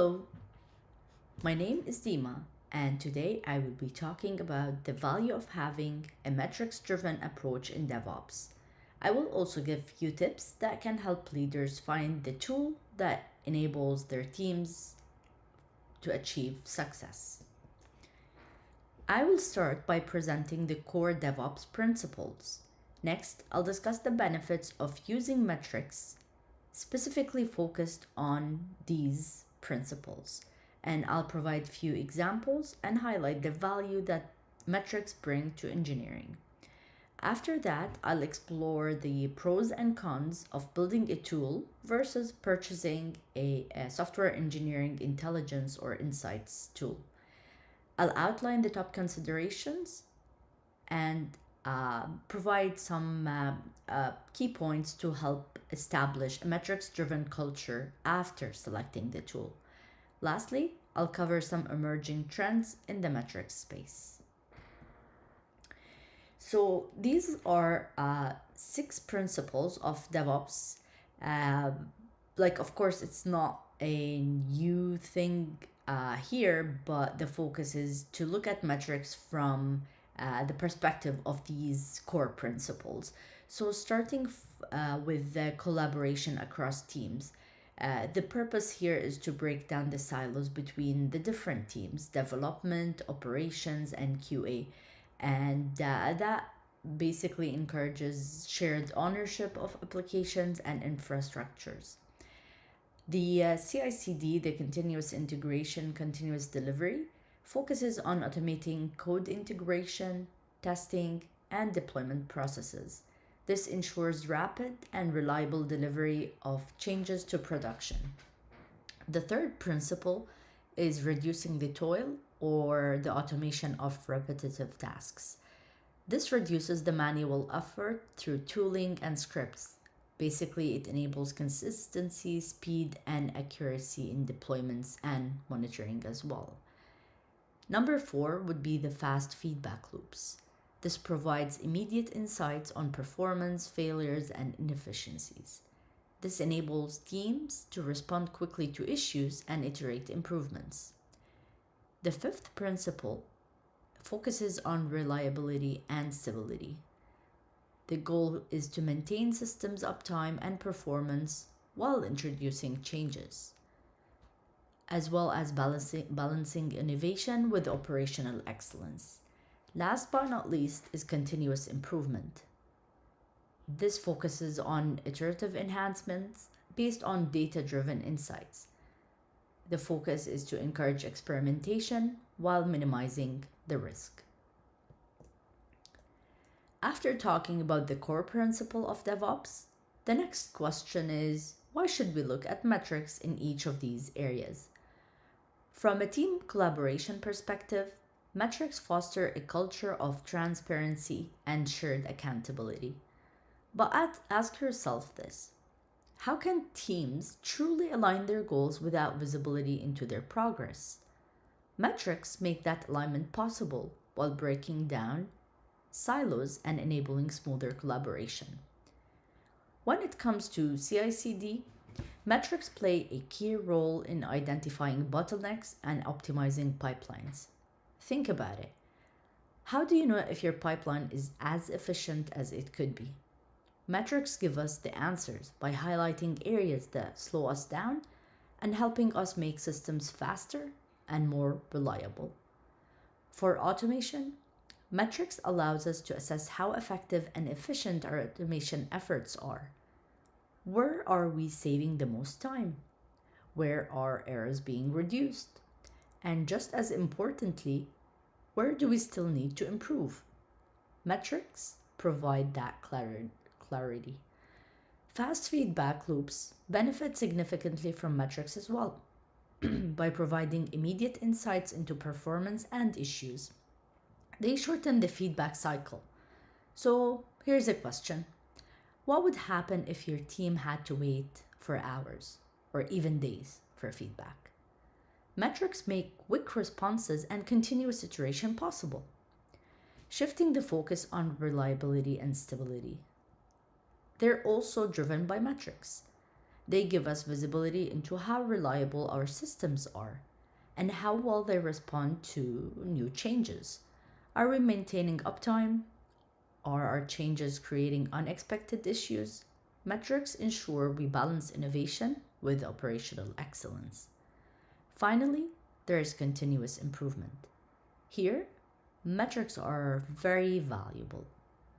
Hello, my name is Dima, and today I will be talking about the value of having a metrics driven approach in DevOps. I will also give few tips that can help leaders find the tool that enables their teams to achieve success. I will start by presenting the core DevOps principles. Next, I'll discuss the benefits of using metrics specifically focused on these principles. And I'll provide few examples and highlight the value that metrics bring to engineering. After that, I'll explore the pros and cons of building a tool versus purchasing a software engineering intelligence or insights tool. I'll outline the top considerations and provide some key points to help establish a metrics driven culture after selecting the tool. Lastly, I'll cover some emerging trends in the metrics space. So, these are 6 principles of DevOps. Uh, of course, it's not a new thing here, but the focus is to look at metrics from the perspective of these core principles. So, starting with the collaboration across teams. The purpose here is to break down the silos between the different teams, development, operations, and QA. And that basically encourages shared ownership of applications and infrastructures. The CI/CD, the continuous integration, continuous delivery, focuses on automating code integration, testing, and deployment processes. This ensures rapid and reliable delivery of changes to production. The third principle is reducing the toil or the automation of repetitive tasks. This reduces the manual effort through tooling and scripts. Basically, it enables consistency, speed, and accuracy in deployments and monitoring as well. Number 4 would be the fast feedback loops. This provides immediate insights on performance, failures, and inefficiencies. This enables teams to respond quickly to issues and iterate improvements. The fifth principle focuses on reliability and stability. The goal is to maintain systems uptime and performance while introducing changes, as well as balancing innovation with operational excellence. Last but not least is continuous improvement. This focuses on iterative enhancements based on data driven insights. The focus is to encourage experimentation while minimizing the risk. After talking about the core principle of DevOps, the next question is why should we look at metrics in each of these areas? From a team collaboration perspective, metrics foster a culture of transparency and shared accountability. But ask yourself this: how can teams truly align their goals without visibility into their progress? Metrics make that alignment possible while breaking down silos and enabling smoother collaboration. When it comes to CI/CD, metrics play a key role in identifying bottlenecks and optimizing pipelines. Think about it. How do you know if your pipeline is as efficient as it could be? Metrics give us the answers by highlighting areas that slow us down and helping us make systems faster and more reliable. For automation, metrics allows us to assess how effective and efficient our automation efforts are. Where are we saving the most time? Where are errors being reduced? And just as importantly, where do we still need to improve? Metrics provide that clarity. Fast feedback loops benefit significantly from metrics as well by providing immediate insights into performance and issues. They shorten the feedback cycle. So, here's a question: what would happen if your team had to wait for hours or even days for feedback? Metrics make quick responses and continuous iteration possible, shifting the focus on reliability and stability. They're also driven by metrics. They give us visibility into how reliable our systems are and how well they respond to new changes. Are we maintaining uptime? Are our changes creating unexpected issues? Metrics ensure we balance innovation with operational excellence. Finally, there is continuous improvement. Here, metrics are very valuable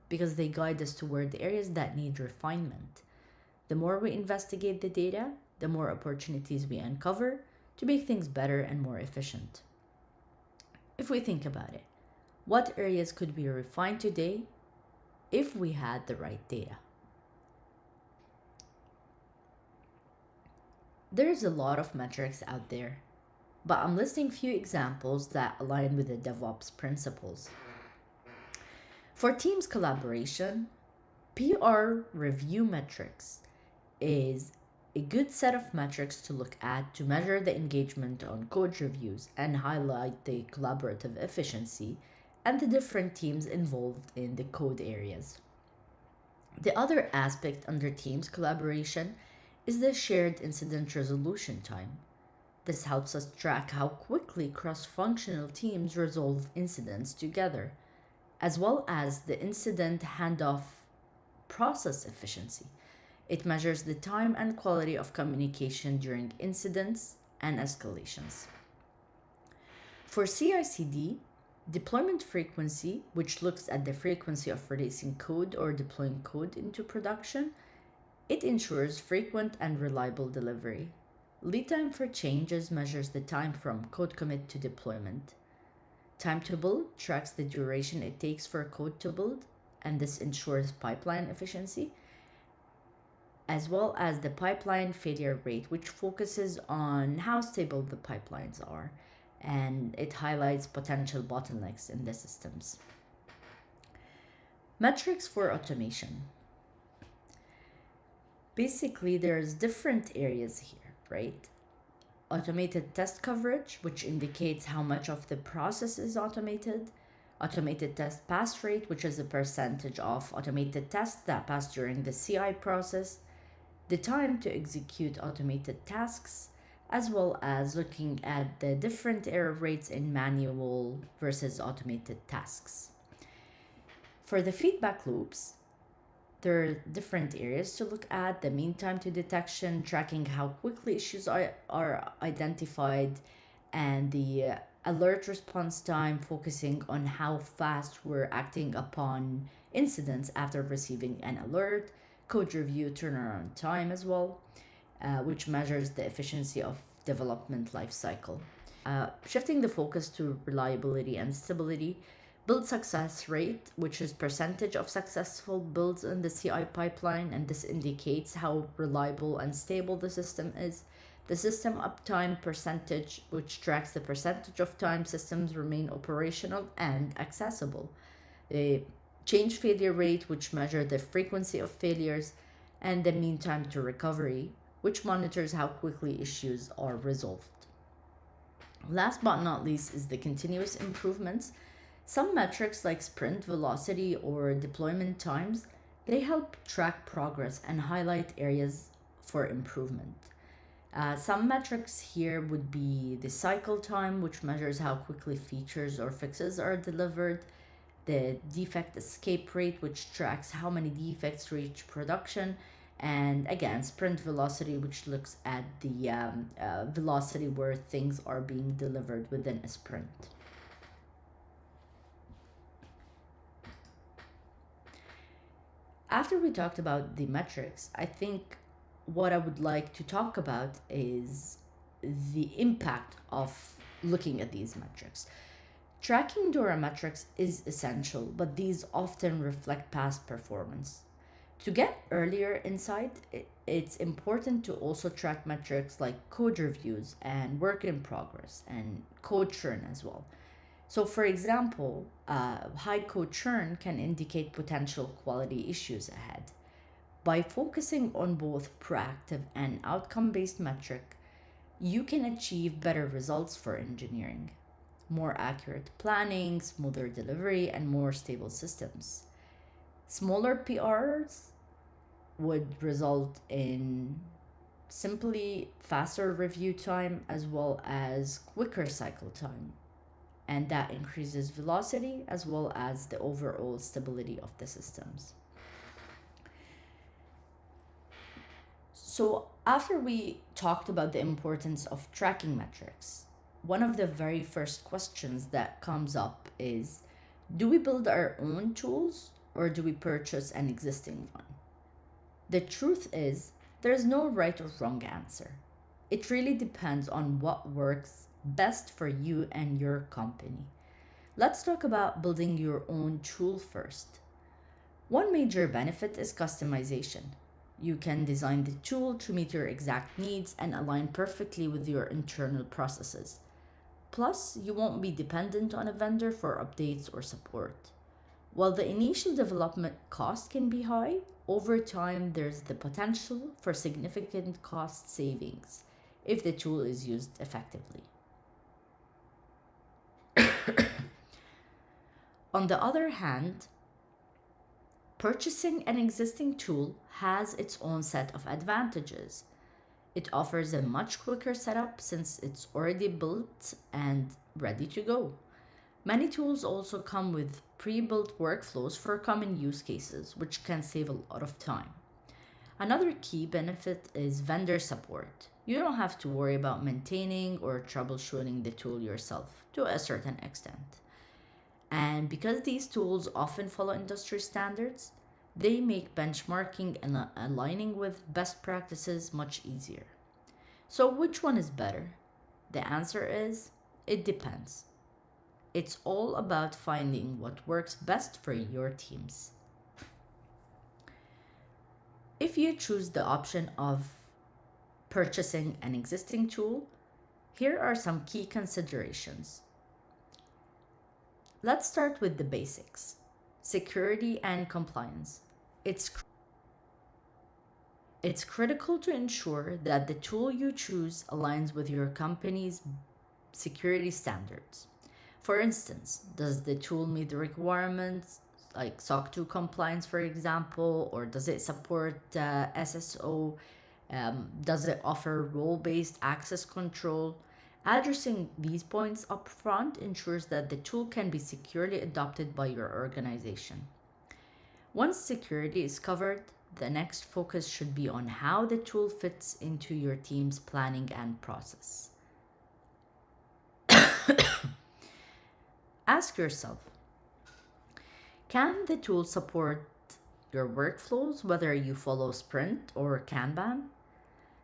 because they guide us toward the areas that need refinement. The more we investigate the data, the more opportunities we uncover to make things better and more efficient. If we think about it, what areas could be refined today if we had the right data? There's a lot of metrics out there, but I'm listing few examples that align with the DevOps principles. For teams collaboration, PR review metrics is a good set of metrics to look at to measure the engagement on code reviews and highlight the collaborative efficiency and the different teams involved in the code areas. The other aspect under teams collaboration is the shared incident resolution time. This helps us track how quickly cross functional teams resolve incidents together, as well as the incident handoff process efficiency. It measures the time and quality of communication during incidents and escalations. For CI/CD, deployment frequency, which looks at the frequency of releasing code or deploying code into production, it ensures frequent and reliable delivery. Lead time for changes measures the time from code commit to deployment. Time to build tracks the duration it takes for code to build, and this ensures pipeline efficiency, as well as the pipeline failure rate, which focuses on how stable the pipelines are, and it highlights potential bottlenecks in the systems. Metrics for automation. Basically, there's different areas here, right? Automated test coverage, which indicates how much of the process is automated. Automated test pass rate, which is a percentage of automated tests that pass during the CI process. The time to execute automated tasks, as well as looking at the different error rates in manual versus automated tasks. For the feedback loops, there are different areas to look at: the mean time to detection, tracking how quickly issues are identified, and the alert response time, focusing on how fast we're acting upon incidents after receiving an alert, code review turnaround time as well, which measures the efficiency of development lifecycle. Shifting the focus to reliability and stability, build success rate, which is percentage of successful builds in the CI pipeline, and this indicates how reliable and stable the system is. The system uptime percentage, which tracks the percentage of time systems remain operational and accessible. The change failure rate, which measures the frequency of failures, and the mean time to recovery, which monitors how quickly issues are resolved. Last but not least is the continuous improvements. Some metrics like sprint velocity or deployment times, they help track progress and highlight areas for improvement. Some metrics here would be the cycle time, which measures how quickly features or fixes are delivered, the defect escape rate, which tracks how many defects reach production, and again, sprint velocity, which looks at the velocity where things are being delivered within a sprint. After we talked about the metrics, I think what I would like to talk about is the impact of looking at these metrics. Tracking DORA metrics is essential, but these often reflect past performance. To get earlier insight, it's important to also track metrics like code reviews and work in progress and code churn as well. So, for example, high code churn can indicate potential quality issues ahead. By focusing on both proactive and outcome based metric, you can achieve better results for engineering, more accurate planning, smoother delivery, and more stable systems. Smaller PRs would result in simply faster review time as well as quicker cycle time. And that increases velocity as well as the overall stability of the systems. So, after we talked about the importance of tracking metrics, one of the very first questions that comes up is, do we build our own tools or do we purchase an existing one? The truth is, there's no right or wrong answer. It really depends on what works best for you and your company. Let's talk about building your own tool first. One major benefit is customization. You can design the tool to meet your exact needs and align perfectly with your internal processes. Plus, you won't be dependent on a vendor for updates or support. While the initial development cost can be high, over time there's the potential for significant cost savings if the tool is used effectively. On the other hand, purchasing an existing tool has its own set of advantages. It offers a much quicker setup since it's already built and ready to go. Many tools also come with pre built workflows for common use cases, which can save a lot of time. Another key benefit is vendor support. You don't have to worry about maintaining or troubleshooting the tool yourself to a certain extent. And because these tools often follow industry standards, they make benchmarking and aligning with best practices much easier. So, which one is better? The answer is it depends. It's all about finding what works best for your teams. If you choose the option of purchasing an existing tool, here are some key considerations. Let's start with the basics: security and compliance. It's, it's critical to ensure that the tool you choose aligns with your company's security standards. For instance, does the tool meet the requirements like SOC 2 compliance, for example, or does it support SSO? Does it offer role based access control? Addressing these points upfront ensures that the tool can be securely adopted by your organization. Once security is covered, the next focus should be on how the tool fits into your team's planning and process. Ask yourself, can the tool support your workflows, whether you follow Sprint or Kanban?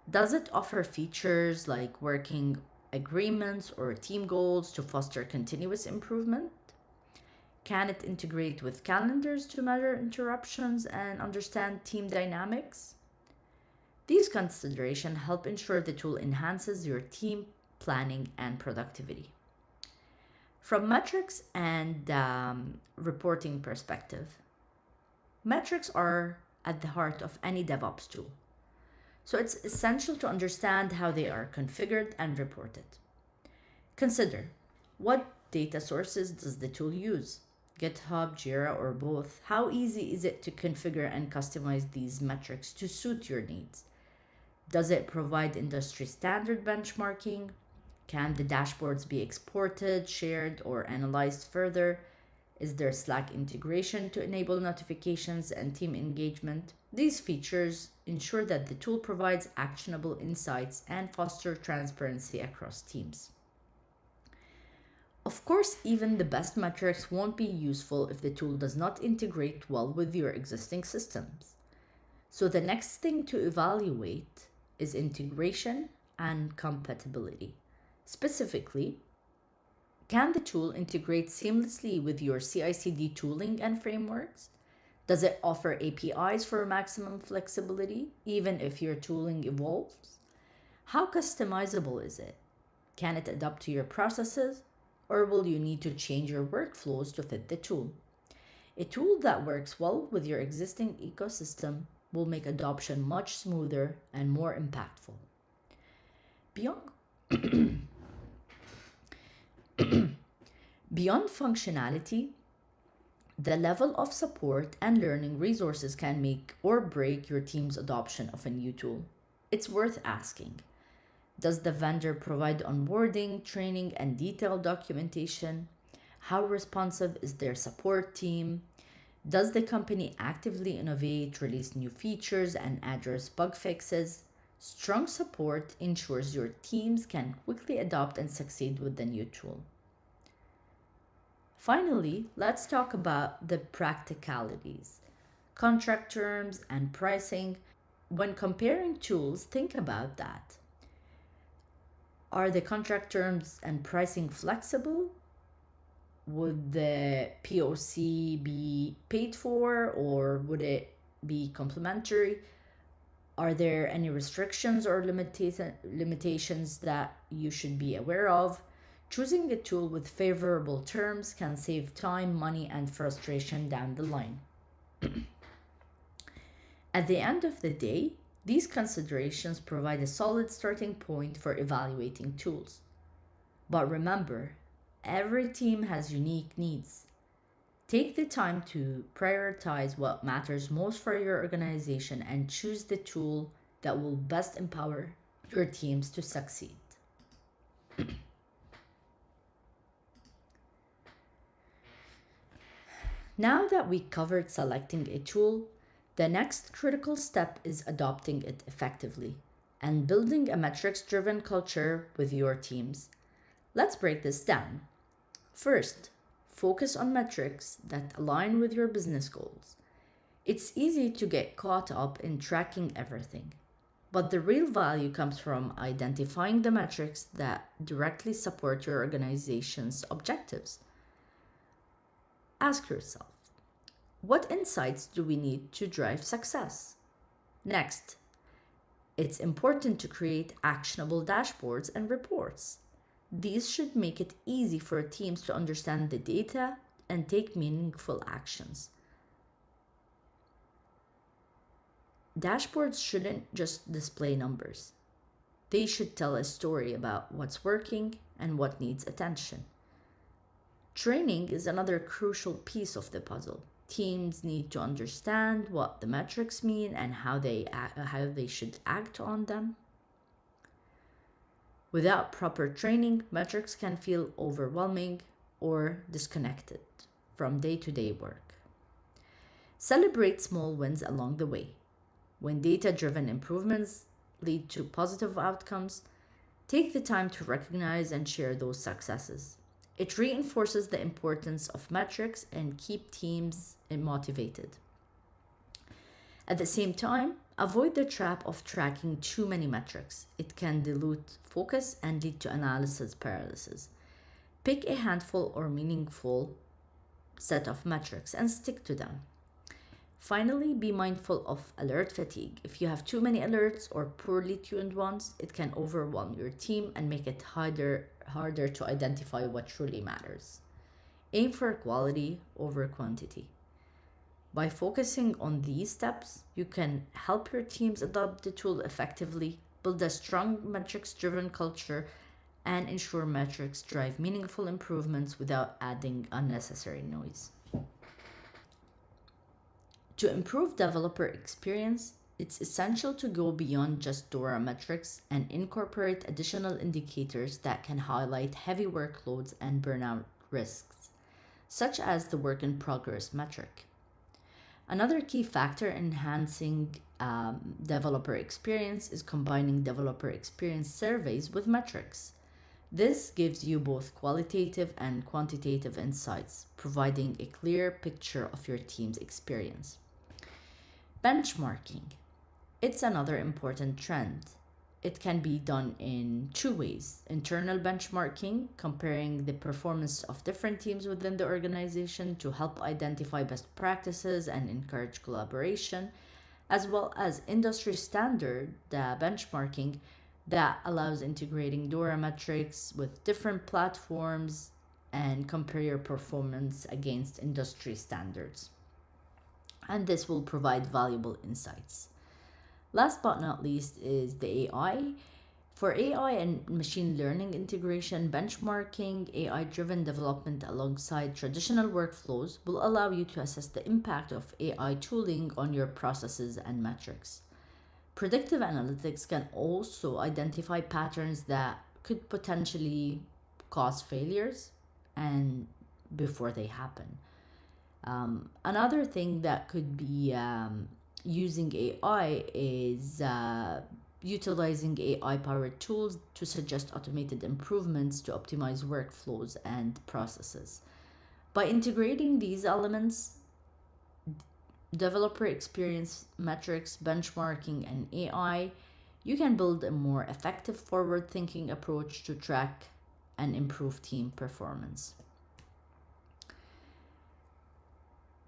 Does it offer features like working agreements or team goals to foster continuous improvement? Can it integrate with calendars to measure interruptions and understand team dynamics? These considerations help ensure the tool enhances your team planning and productivity. From metrics and reporting perspective, metrics are at the heart of any DevOps tool. So it's essential to understand how they are configured and reported. Consider, what data sources does the tool use? GitHub, Jira, or both? How easy is it to configure and customize these metrics to suit your needs? Does it provide industry standard benchmarking? Can the dashboards be exported, shared, or analyzed further? Is there Slack integration to enable notifications and team engagement? These features ensure that the tool provides actionable insights and foster transparency across teams. Of course, even the best metrics won't be useful if the tool does not integrate well with your existing systems. So the next thing to evaluate is integration and compatibility. Specifically, can the tool integrate seamlessly with your CI/CD tooling and frameworks? Does it offer APIs for maximum flexibility, even if your tooling evolves? How customizable is it? Can it adapt to your processes, or will you need to change your workflows to fit the tool? A tool that works well with your existing ecosystem will make adoption much smoother and more impactful. Beyond Beyond functionality, the level of support and learning resources can make or break your team's adoption of a new tool. It's worth asking. Does the vendor provide onboarding, training, and detailed documentation? How responsive is their support team? Does the company actively innovate, release new features, and address bug fixes? Strong support ensures your teams can quickly adopt and succeed with the new tool. Finally, let's talk about the practicalities, contract terms, and pricing. When comparing tools, think about that. Are the contract terms and pricing flexible? Would the POC be paid for or would it be complimentary? Are there any restrictions or limitations that you should be aware of? Choosing a tool with favorable terms can save time, money, and frustration down the line. At the end of the day, these considerations provide a solid starting point for evaluating tools. But remember, every team has unique needs. Take the time to prioritize what matters most for your organization and choose the tool that will best empower your teams to succeed. Now that we covered selecting a tool, the next critical step is adopting it effectively and building a metrics driven culture with your teams. Let's break this down. First, focus on metrics that align with your business goals. It's easy to get caught up in tracking everything, but the real value comes from identifying the metrics that directly support your organization's objectives. Ask yourself, what insights do we need to drive success? Next, it's important to create actionable dashboards and reports. These should make it easy for teams to understand the data and take meaningful actions. Dashboards shouldn't just display numbers. They should tell a story about what's working and what needs attention. Training is another crucial piece of the puzzle. Teams need to understand what the metrics mean and how they should act on them. Without proper training, metrics can feel overwhelming or disconnected from day-to-day work. Celebrate small wins along the way. When data-driven improvements lead to positive outcomes, take the time to recognize and share those successes. It reinforces the importance of metrics and keep teams motivated. At the same time, avoid the trap of tracking too many metrics. It can dilute focus and lead to analysis paralysis. Pick a handful or meaningful set of metrics and stick to them. Finally, be mindful of alert fatigue. If you have too many alerts or poorly tuned ones, it can overwhelm your team and make it harder to identify what truly matters. Aim for quality over quantity. By focusing on these steps, you can help your teams adopt the tool effectively, build a strong metrics-driven culture, and ensure metrics drive meaningful improvements without adding unnecessary noise. To improve developer experience, it's essential to go beyond just DORA metrics and incorporate additional indicators that can highlight heavy workloads and burnout risks, such as the work in progress metric. Another key factor in enhancing developer experience is combining developer experience surveys with metrics. This gives you both qualitative and quantitative insights, providing a clear picture of your team's experience. Benchmarking. It's another important trend. It can be done in two ways: internal benchmarking, comparing the performance of different teams within the organization to help identify best practices and encourage collaboration, as well as industry standard benchmarking that allows integrating DORA metrics with different platforms and compare your performance against industry standards. And this will provide valuable insights. Last but not least is the AI. For AI and machine learning integration, benchmarking AI-driven development alongside traditional workflows will allow you to assess the impact of AI tooling on your processes and metrics. Predictive analytics can also identify patterns that could potentially cause failures and before they happen. Another thing that could be using AI is utilizing AI powered tools to suggest automated improvements to optimize workflows and processes. By integrating these elements, developer experience metrics, benchmarking, and AI, you can build a more effective forward thinking approach to track and improve team performance.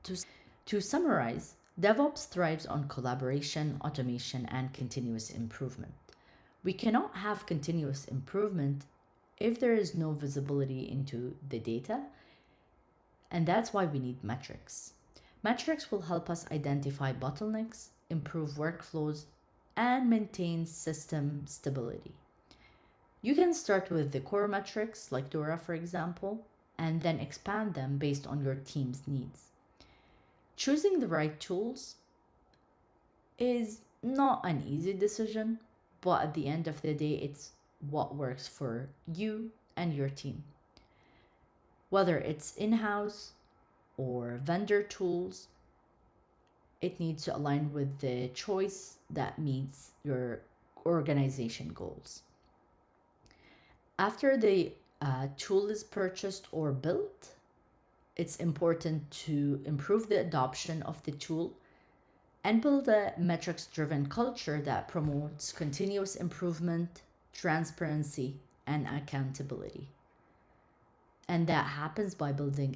To, to summarize, DevOps thrives on collaboration, automation, and continuous improvement. We cannot have continuous improvement if there is no visibility into the data, and that's why we need metrics. Metrics will help us identify bottlenecks, improve workflows, and maintain system stability. You can start with the core metrics, like DORA for example, and then expand them based on your team's needs. Choosing the right tools is not an easy decision, but at the end of the day, it's what works for you and your team. Whether it's in house or vendor tools, it needs to align with the choice that meets your organization goals. After the tool is purchased or built, it's important to improve the adoption of the tool and build a metrics driven culture that promotes continuous improvement, transparency, and accountability. And that happens by building